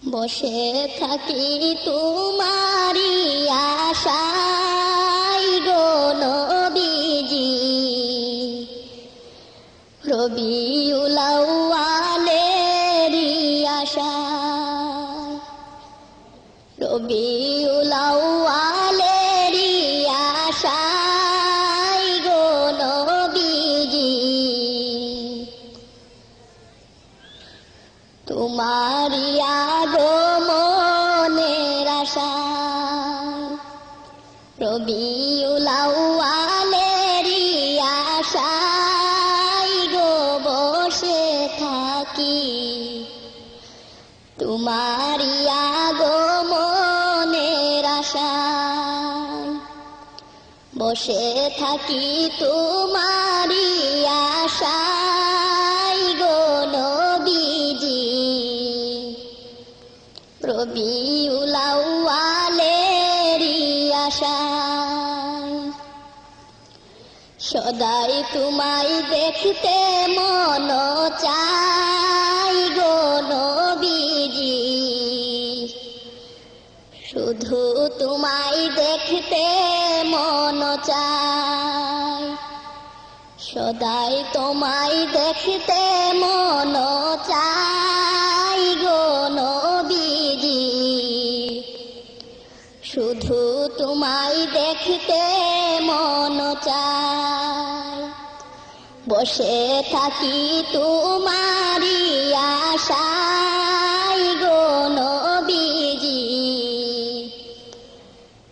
বসে থাকি তোমারি আশায় গো নবীজি, রবিউল আউয়ালেরই আশায়, রবিউল আউয়ালেরই আশায় গো নবীজি, তোমারি আগমনের আশায়, রবিউল আউয়ালেরই আশায় গো বসে থাকি, তোমারি আগমনের আশায়, বসে থাকি তোমারি আশায় গো নবীজি, রবিউল আউয়ালেরই আশায়। সদাই তোমায় দেখতে মন চাই গো নবীজি, শুধু তোমায় দেখতে মন চাই, সদাই তোমায় দেখতে মন চাই গো নবীজি, শুধু তোমায় দেখতে মন চাই, বসে থাকি তোমারি আশায় গো নবীজি,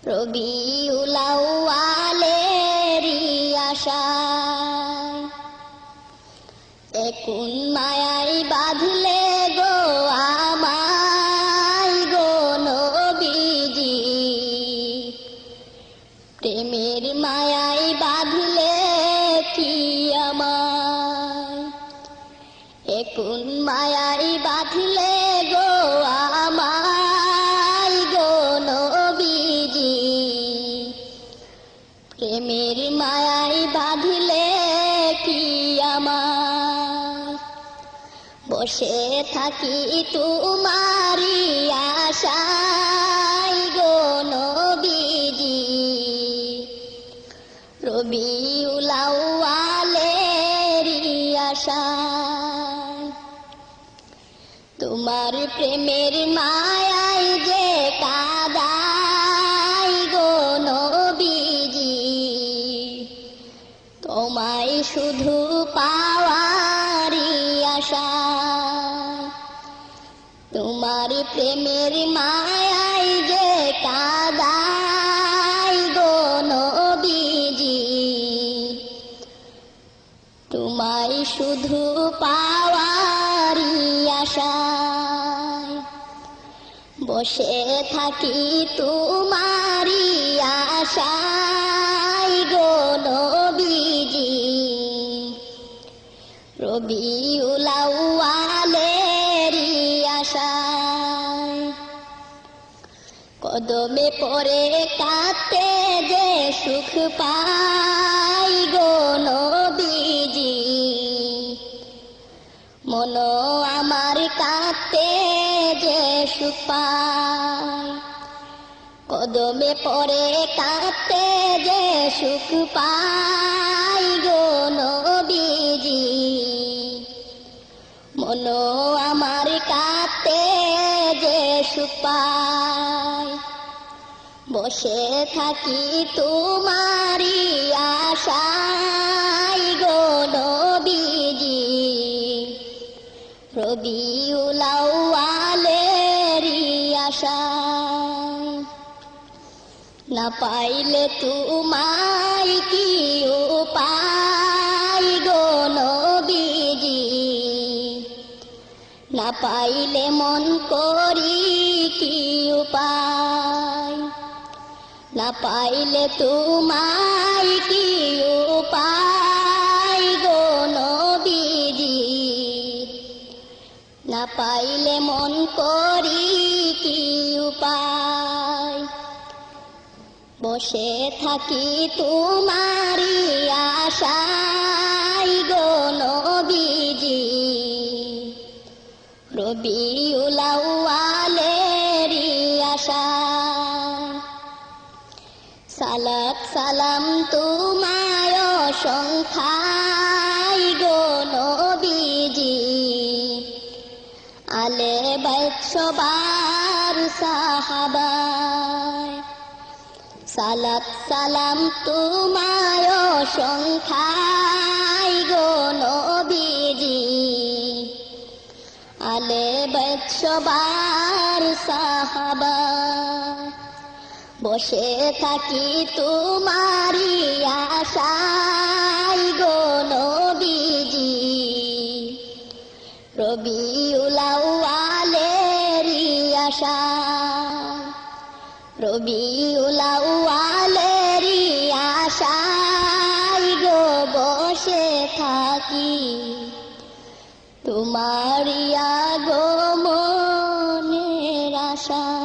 রবিউল আউয়ালেরই আশায়। একুন মায়ায় বাঁধলে গো আমায় গো নবীজি, প্রেমের মায়ায় বাঁধলে কি আমায়, একুন মায়ায় বাঁধলে গো আমায় গো নবীজি, প্রেমের মায়ায় বাঁধলে কি আমায়, বসে থাকি তোমারি আশায় গো নবীজি, রবিউল আউয়ালেরই আশায়। তোমার প্রেমের মায়ায় যে কাদাই গো নবীজি, তোমায় শুধু পাওয়ারই আশায়, তোমার প্রেমের মায়ায় যে কাদাই গো নবীজি, তোমায় শুধু পাওয়ারই আশায়, বসে থাকি তোমারি আশায় গো নবীজি, রবিউল আউয়ালেরই আশায়। কদমে পড়ে কাঁদতে যে সুখ পাই গো নবীজি, মন আমার কাঁদতে যে সুখ পায়, কদমে পড়ে কাঁদতে যে সুখ পাই গো নবীজি, মন আমার কাঁদতে যে সুখ পায়, বসে থাকি তোমারি আশায় গো নবীজি, রবিউল আউয়ালেরই আশায়। না পাইলে তোমায় কি উপায় গো নবীজি, না পাইলে মন করি কি উপায়, না পাইলে তোমায় কি উপায় গো নবীজি, না পাইলে মন করি কি উপায়, বসে থাকি তোমারি আশায় গো নবীজি, রবিউল আউয়াল সালাম তোমায় সংখ্যায় গো নবীজি, আলে বাইত সবার সাহাবায়। সালাত সালাম তোমায় সংখ্যায় গো নবীজি, আলে বাইত সবার সাহাবায়। বসে থাকি তোমারি আশায় গো নবীজি, রবিউল আউয়ালেরই আশায়। রবিউল আউয়ালেরই আশায় গো বসে থাকি, তোমারি আগমনের আশায়।